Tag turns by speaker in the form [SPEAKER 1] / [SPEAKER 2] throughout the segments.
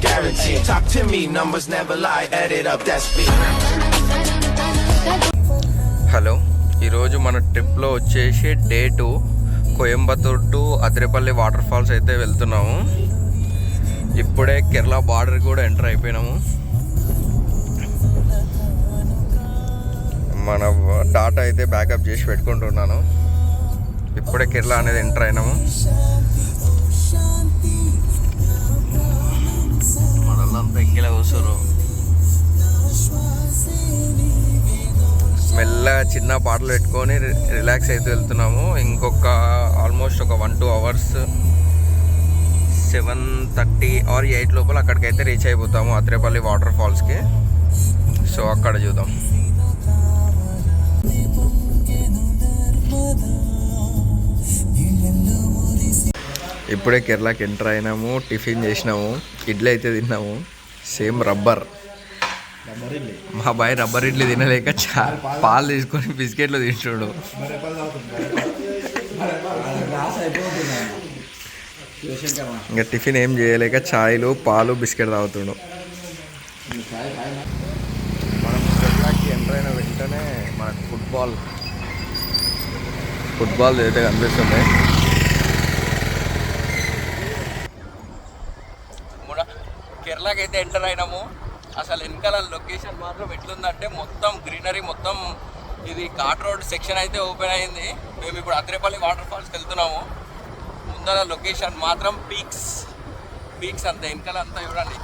[SPEAKER 1] guaranteed. Talk to me, numbers never lie. Add it up, that's me.
[SPEAKER 2] Hello, ఈరోజు మన ట్రిప్లో వచ్చేసి day 2 Coimbatore to Athirappilly water falls అయితే వెళ్తున్నాము. ఇప్పుడే కేరళ బార్డర్ కూడా ఎంటర్ అయిపోయినాము. మన డాటా అయితే బ్యాకప్ చేసి పెట్టుకుంటున్నాను. ఇప్పుడే కేరళ అనేది ఎంటర్ అయినాము. మనల్లంతా ఎక్కిలా కూర్చోరు. మెల్లగా చిన్న పాటలు పెట్టుకొని రిలాక్స్ అయితే వెళ్తున్నాము. ఇంకొక ఆల్మోస్ట్ ఒక 1-2 అవర్స్ 7:30 or 8 లోపల అక్కడికైతే రీచ్ అయిపోతాము, అదిరేపల్లి వాటర్ ఫాల్స్కి. సో అక్కడ చూద్దాం. ఇప్పుడే కేరళకి ఎంటర్ అయినాము. టిఫిన్ చేసినాము, ఇడ్లీ అయితే తిన్నాము. Same rubber. మా బాయ్ రబ్బర్ ఇడ్లీ తినలేక పాలు తీసుకొని బిస్కెట్లు తింటున్నాడు. ఇంకా టిఫిన్ ఏం చేయలేక ఛాయ్లు పాలు బిస్కెట్ తాగుతున్నాడు. మనం కేరళకి ఎంటర్ అయిన వెంటనే మనకు ఫుట్బాల్ అయితే కనిపిస్తుంది. కేరళకి అయితే ఎంటర్ అయినాము. అసలు వెనకాల లొకేషన్ మాత్రం ఎట్లుందంటే మొత్తం గ్రీనరీ, మొత్తం ఇది ఘాట్ రోడ్ సెక్షన్ అయితే ఓపెన్ అయింది. మేము ఇప్పుడు అదిరేపల్లి వాటర్ ఫాల్స్కి వెళ్తున్నాము. ముందర లొకేషన్ మాత్రం పీక్స్ అంతా వెనకాల అంతా చూడండి.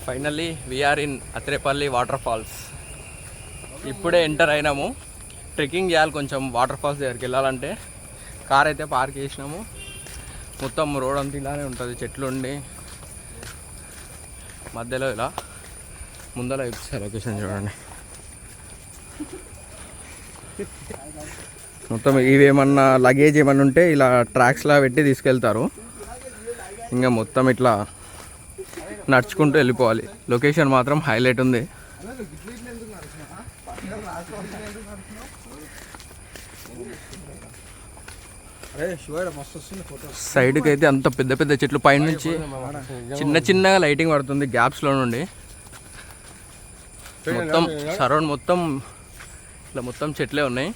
[SPEAKER 2] Finally we're in Athirappilly water falls. ఇప్పుడే ఎంటర్ అయినాము. ట్రెక్కింగ్ చేయాలి కొంచెం వాటర్ ఫాల్స్ దగ్గరికి వెళ్ళాలంటే. కార్ అయితే పార్క్ చేసినాము. మొత్తం రోడ్ అంతా ఇలానే ఉంటుంది, చెట్లు ఉండి మధ్యలో ఇలా ముందర ఇచ్చారు. లొకేషన్ చూడండి. మొత్తం ఇవేమన్నా లగేజ్ ఏమన్నా ఉంటే ఇలా ట్రాక్స్లా పెట్టి తీసుకెళ్తారు. ఇంకా మొత్తం ఇట్లా నడుచుకుంటూ వెళ్ళిపోవాలి. లొకేషన్ మాత్రం హైలైట్ ఉంది. సైడ్కి అయితే అంత పెద్ద పెద్ద చెట్లు, పైన నుంచి చిన్నగా లైటింగ్ పడుతుంది గ్యాప్స్లో నుండి. మొత్తం సరౌండ్ మొత్తం ఇట్లా మొత్తం చెట్లే ఉన్నాయి.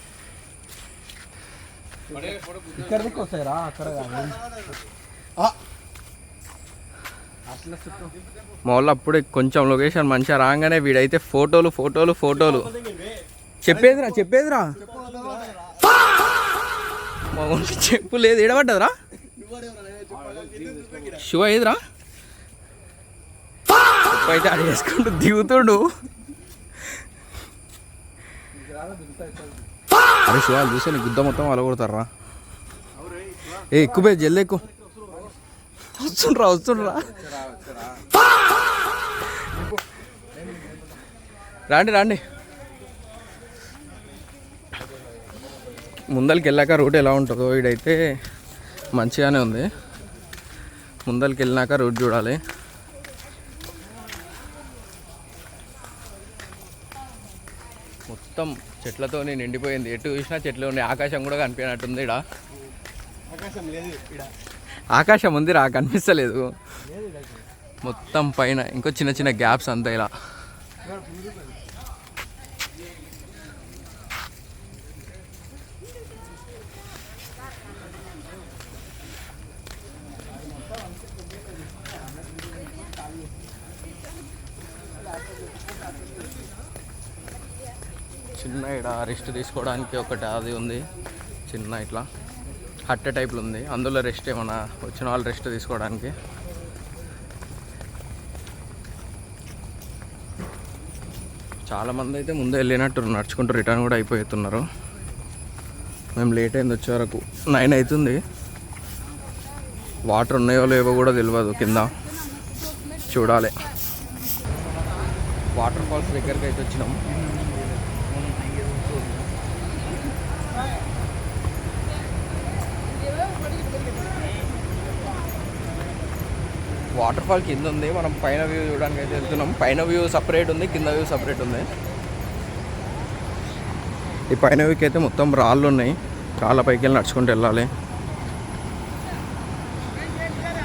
[SPEAKER 2] మా వాళ్ళు అప్పుడే కొంచెం లొకేషన్ మంచిగా రాగానే వీడైతే ఫోటోలు. చెప్పేదిరా మా ఊరికి చెప్పు లేదు. ఎడబడ్డదిరా శివ, ఏదిరా అయితే అడి వేసుకుంటూ దిగుతుడు. అరే శివ చూసే నీ గుద్ద మొత్తం అలా కొడతారా. ఎక్కువ జల్ది ఎక్కువ. వస్తుండ్రా రండి. ముందరికి వెళ్ళాక రూట్ ఎలా ఉంటుందో. ఇదైతే మంచిగానే ఉంది. ముందరికి వెళ్ళినాక రూట్ చూడాలి. మొత్తం చెట్లతో నిండిపోయింది. ఎటు చూసినా చెట్లు ఉన్నాయి. ఆకాశం కూడా కనిపించినట్టుంది. ఆకాశం ఉందిరా, కనిపిస్తలేదు. మొత్తం పైన ఇంకో చిన్న గ్యాప్స్ అంతా ఇలా. చిన్న ఇక్కడ రెస్ట్ తీసుకోవడానికి ఒకటి అది ఉంది, చిన్న ఇట్లా హట్ట టైప్లో ఉంది. అందులో రెస్ట్ ఏమన్నా వచ్చిన వాళ్ళు రెస్ట్ తీసుకోవడానికి. చాలామంది అయితే ముందే వెళ్ళినట్టు నడుచుకుంటూ రిటర్న్ కూడా అయిపోతున్నారు. మేము లేట్ అయింది వచ్చే వరకు 9 అవుతుంది. వాటర్ ఉన్నాయో లేవో కూడా తెలియదు కింద, చూడాలి. వాటర్ ఫాల్స్ దగ్గరికి అయితే వచ్చినాము. వాటర్ ఫాల్ కింద ఉంది, మనం పైన వ్యూ చూడడానికి అయితే వెళ్తున్నాం. పైన వ్యూ సపరేట్ ఉంది, కింద వ్యూ సపరేట్ ఉంది. ఈ పైన వ్యూకి అయితే మొత్తం రాళ్ళు ఉన్నాయి, రాళ్ళ పైకి వెళ్ళి నడుచుకుంటూ వెళ్ళాలి.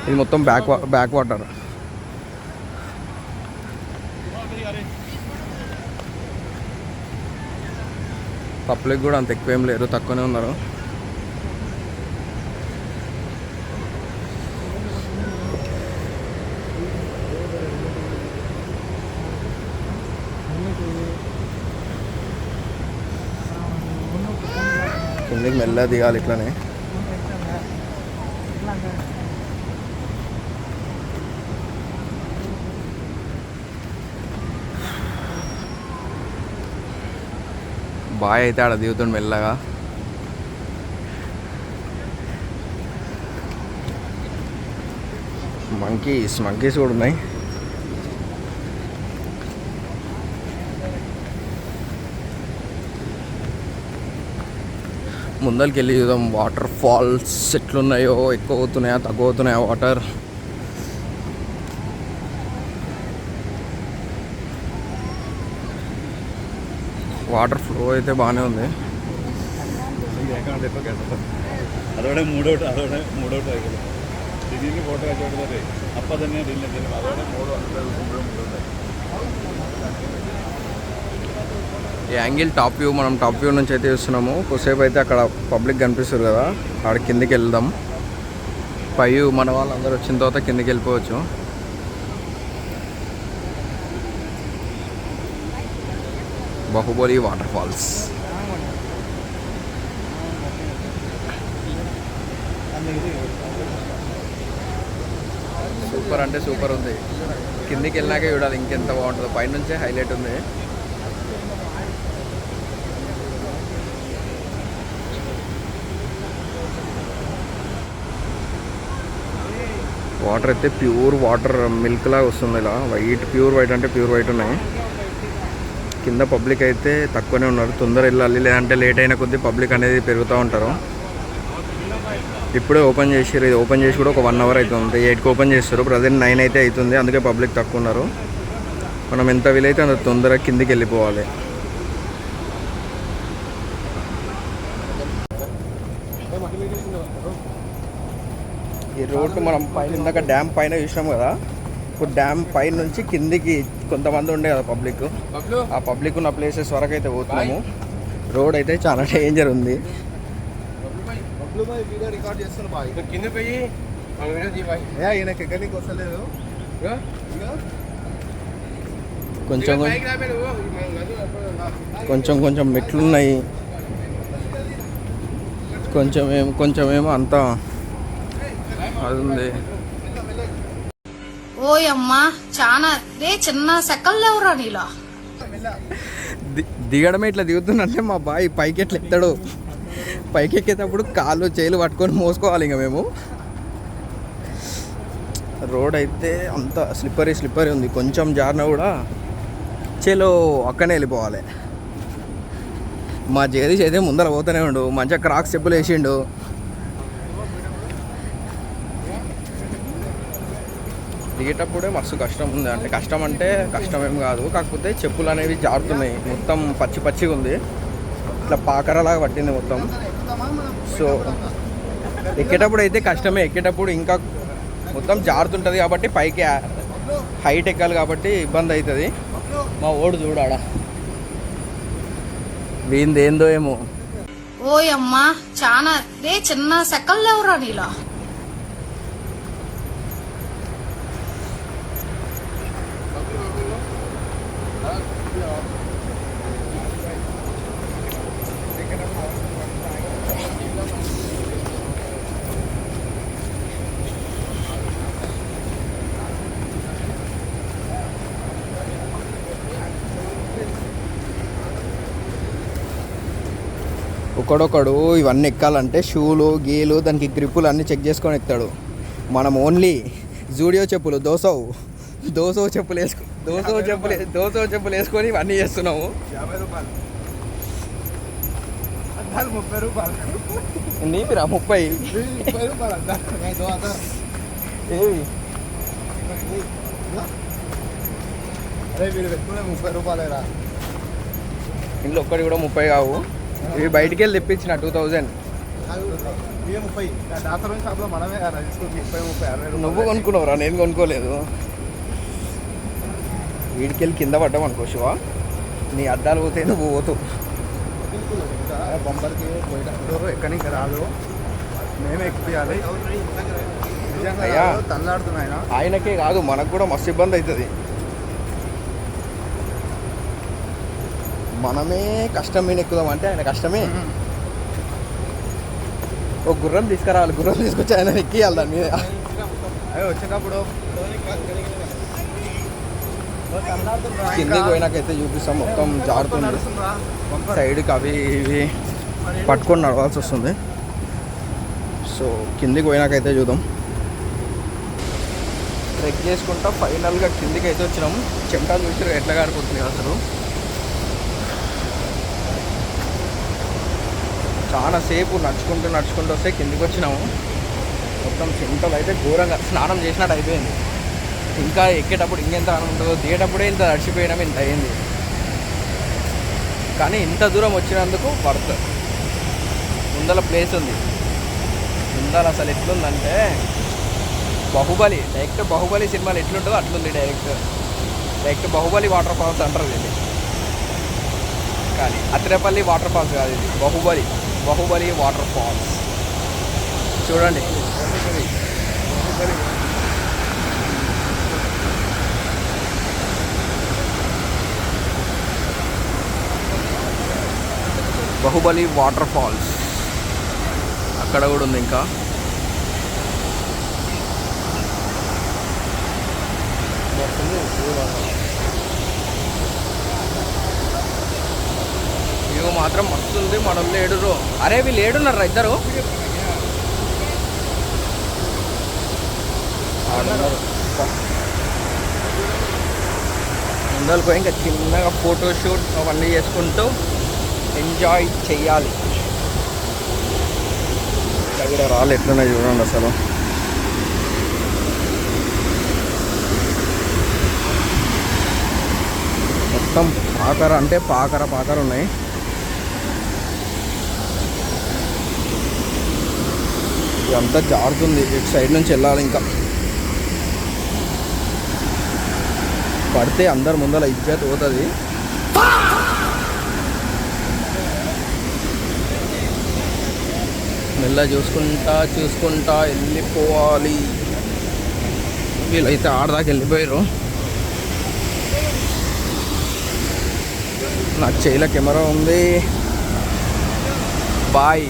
[SPEAKER 2] ఇది మొత్తం బ్యాక్ వాటర్. పబ్లిక్ కూడా అంత ఎక్కువ ఏం లేరు, తక్కువనే ఉన్నారు. కిందకి మెల్లగా దిగాలి ఇట్లానే. బాయ్ అయితే ఆడ దిగుతుండు మెల్లగా. మంకీస్ కూడా ఉన్నాయి. ముందరికి వెళ్ళి చూద్దాం వాటర్ ఫాల్స్ ఎట్లున్నాయో, ఎక్కువ అవుతున్నాయా తక్కువ అవుతున్నాయా వాటర్. వాటర్ ఫ్లో అయితే బాగానే ఉంది.
[SPEAKER 3] അതോടെ മൂടോട്ട് ഇതിന് ഫോട്ടോ വെച്ചോട്ടത് അപ്പം തന്നെ അതോടെ മൂടോ
[SPEAKER 2] ఈ యాంగిల్ టాప్ వ్యూ, మనం టాప్ వ్యూ నుంచి అయితే చూస్తున్నాము. కొద్దిసేపు అయితే అక్కడ పబ్లిక్ కనిపిస్తుంది కదా, అక్కడ కిందికి వెళ్దాం. పై మన వాళ్ళందరూ వచ్చిన తర్వాత కిందికి వెళ్ళిపోవచ్చు. బాహుబలి వాటర్ ఫాల్స్ సూపర్ అంటే సూపర్ ఉంది. కిందికి వెళ్ళినాకే చూడాలి ఇంకెంత బాగుంటుందో. పైనుంచే హైలైట్ ఉంది. వాటర్ అయితే ప్యూర్ వాటర్, మిల్క్ లాగా వస్తుంది. ఇలా వైట్, ప్యూర్ వైట్ అంటే ప్యూర్ వైట్ ఉన్నాయి. కింద పబ్లిక్ అయితే తక్కువనే ఉన్నారు. తొందర వెళ్ళాలి, లేదంటే లేట్ అయిన కొద్దీ పబ్లిక్ అనేది పెరుగుతూ ఉంటారు. ఇప్పుడే ఓపెన్ చేసారు. ఇది ఓపెన్ చేసి కూడా ఒక 1 అవర్ అవుతుంది. 8కి ఓపెన్ చేస్తారు, ప్రజెంట్ 9 అయితే అవుతుంది. అందుకే పబ్లిక్ తక్కువ ఉన్నారు. మనం ఎంత వీలైతే అంత తొందరగా కిందికి వెళ్ళిపోవాలి. ఈ రోడ్డు మనం పైన ఇందాక డ్యామ్ పైన చూసినాం కదా, ఇప్పుడు డ్యామ్ పైన నుంచి కిందికి కొంతమంది ఉండే కదా పబ్లిక్, ఆ పబ్లిక్ ఉన్న ప్లేసెస్ వరకు అయితే పోతున్నాము. రోడ్ అయితే చాలా డేంజర్ ఉంది. కొంచెం మెట్లున్నాయి, కొంచెమేమో అంతా అది ఉంది.
[SPEAKER 4] ఓయమ్మా చాలా రే చిన్న సెకల్ లేవురా నీలా.
[SPEAKER 2] దిగడమే ఇట్లా దిగుతున్నంటే మా బాయ్ పైకి ఎట్లా ఎత్తాడు. పైకి ఎక్కేటప్పుడు కాళ్ళు చేలు పట్టుకొని మోసుకోవాలి. ఇంకా మేము రోడ్ అయితే అంత స్లిప్పరీ ఉంది. కొంచెం జారినా కూడా చేలో అక్కనే వెళ్ళిపోవాలి. మా జగదీష్ అయితే ముందర పోతూనే ఉండు, మంచిగా క్రాక్స్ చెప్పులు వేసిండు. దిగేటప్పుడే మస్తు కష్టం ఉంది. అంటే కష్టం ఏం కాదు, కాకపోతే చెప్పులు అనేవి జారుతున్నాయి. మొత్తం పచ్చిగా ఉంది, ఇట్లా పాకరలాగా పట్టింది మొత్తం. సో ఎక్కేటప్పుడు అయితే కష్టమే, ఎక్కేటప్పుడు ఇంకా మొత్తం జారుతుంటుంది కాబట్టి పైకి హైట్ ఎక్కాలి కాబట్టి ఇబ్బంది అవుతుంది. మా ఓడు చూడాడా వీందేందో ఏమో.
[SPEAKER 4] ఓయమ్మా చాలా రే చిన్న సెకల్ లేవురా నీలా.
[SPEAKER 2] ఒకడొకడు ఇవన్నీ ఎక్కాలంటే షూలు గీలు దానికి గ్రిప్పులు అన్నీ చెక్ చేసుకొని ఎక్కుతాడు. మనం ఓన్లీ జూడియో చెప్పులు దోసో చెప్పులు వేసుకొని ఇవన్నీ చేస్తున్నాము.
[SPEAKER 3] 30 రూపాయలు
[SPEAKER 2] నీపిరా 30 ఏవి
[SPEAKER 3] అరే వీళ్ళు పెట్టుకునే 30 రూపాయలేరా.
[SPEAKER 2] ఇంట్లో ఒక్కటి కూడా 30 కావు. ఇవి బయటికి వెళ్ళి తెప్పించిన 2000.
[SPEAKER 3] ఇవే 30. దాసరం షాప్లో మనమే తీసుకుని 30, 60
[SPEAKER 2] నువ్వు కొనుక్కున్నావురా, నేను కొనుక్కోలేదు. వీడికి వెళ్ళి కింద పడ్డావు అనుకో శివ, నీ అద్దాలు పోతే నువ్వు పోతావు.
[SPEAKER 3] బొమ్మలకి పోయినప్పుడు ఎక్కడి నుంచి రాదు, మేమే ఎక్కియాలి. నిజంగా
[SPEAKER 2] అయ్యా,
[SPEAKER 3] తల్లాడుతున్నాయన.
[SPEAKER 2] ఆయనకే కాదు మనకు కూడా మస్తు ఇబ్బంది అవుతుంది. మనమే కష్టం మీద ఎక్కుదాం అంటే ఆయన కష్టమే. ఒక గుర్రం తీసుకురావాలి, గుర్రం తీసుకొచ్చి ఆయన ఎక్కియాలి దాని మీద.
[SPEAKER 3] అవి వచ్చేటప్పుడు
[SPEAKER 2] కిందికి పోయినాకైతే చూపిస్తాం, మొత్తం జారుతుంది. సైడ్కి అవి ఇవి పట్టుకొని నడవాల్సి వస్తుంది. సో కిందికి పోయినాకైతే చూద్దాం. ట్రెక్ చేసుకుంటా ఫైనల్గా కిందికి అయితే వచ్చినాం. చెమటా చూసి ఎట్లా కారిపోతుంది అసలు. చాలా సేపు నడుచుకుంటూ వస్తే కిందికి వచ్చినాము. మొత్తం చెమటలు అయితే ఘోరంగా స్నానం చేసినట్టు అయిపోయింది. ఇంకా ఎక్కేటప్పుడు ఇంకెంత ఉంటుందో, దిగేటప్పుడే ఇంత తడిచిపోయినాము, ఇంత అయింది. కానీ ఇంత దూరం వచ్చినందుకు వర్త్. ముందల ప్లేస్ ఉంది, ముందల అసలు ఎట్లుందంటే బాహుబలి, డైరెక్ట్ బాహుబలి సినిమాలు ఎట్లుంటుందో అట్లుంది. డైరెక్ట్ బాహుబలి వాటర్ ఫాల్స్ అంటారు ఇది. కానీ అత్రేపల్లి వాటర్ ఫాల్స్ కాదు, ఇది బాహుబలి వాటర్ ఫాల్స్. చూడండి, బాహుబలి వాటర్ ఫాల్స్ అక్కడ కూడా ఉంది. ఇంకా వ్యూ మాత్రం మస్తు ఉంది. మన లేడురు, అరే వీళ్ళు ఏడున్నారా ఇద్దరు? ముందరకు పోయి ఇంకా చిన్నగా ఫోటోషూట్ అవన్నీ చేసుకుంటూ ఎంజాయ్ చెయ్యాలి. ఇక్కడ రాళ్ళు ఎట్లున్నాయి చూడండి అసలు. మొత్తం పాకర అంటే పాకర ఉన్నాయి. ఇదంతా జారుతుంది, ఇటు సైడ్ నుంచి వెళ్ళాలి. ఇంకా పడితే అందరు ముందర ఇజ్జత్ పోతుంది. మెల్ల చూసుకుంటా వెళ్ళిపోవాలి. వీళ్ళైతే ఆడదాకా వెళ్ళిపోయారు. నాకు చేయిల కెమెరా ఉంది. Bye.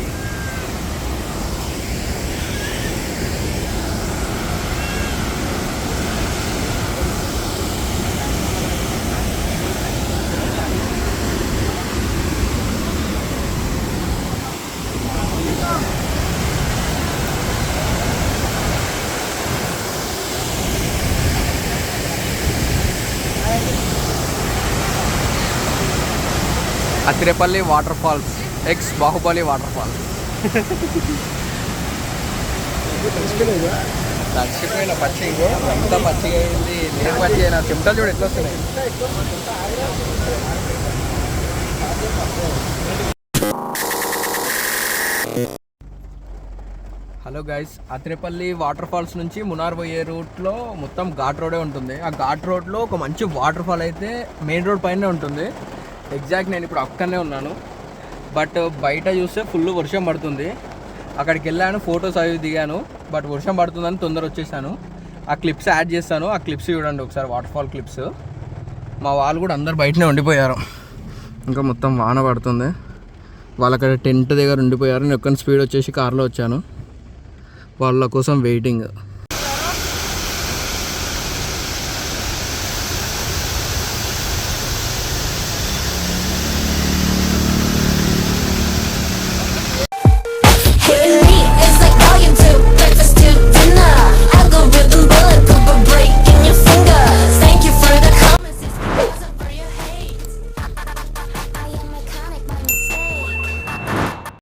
[SPEAKER 2] Athirappilly water falls ex Baahubali water falls. తడిచిపోయిన పచ్చిగా అంతా పచ్చిగా అయింది. నేను పచ్చి అయినా చెమటలు చూడు ఎట్లా వస్తున్నాయి. హలో గైస్, అత్రేపల్లి వాటర్ ఫాల్స్ నుంచి మునార్ పోయే రూట్లో మొత్తం ఘాట్ రోడే ఉంటుంది. ఆ ఘాట్ రోడ్లో ఒక మంచి వాటర్ ఫాల్ అయితే మెయిన్ రోడ్ పైనే ఉంటుంది. ఎగ్జాక్ట్ నేను ఇప్పుడు అక్కడనే ఉన్నాను. బట్ బయట చూస్తే ఫుల్ వర్షం పడుతుంది. అక్కడికి వెళ్ళాను, ఫొటోస్ అవి దిగాను. బట్ వర్షం పడుతుందని తొందర వచ్చేసాను. ఆ క్లిప్స్ యాడ్ చేస్తాను, ఆ క్లిప్స్ చూడండి ఒకసారి, వాటర్ ఫాల్ క్లిప్స్. మా వాళ్ళు కూడా అందరు బయటనే ఉండిపోయారు. ఇంకా మొత్తం వాన పడుతుంది. వాళ్ళు అక్కడ టెంట్ దగ్గర ఉండిపోయారు. నేను ఒక్కని స్పీడ్ వచ్చేసి కార్లో వచ్చాను. వాళ్ళ కోసం వెయిటింగ్.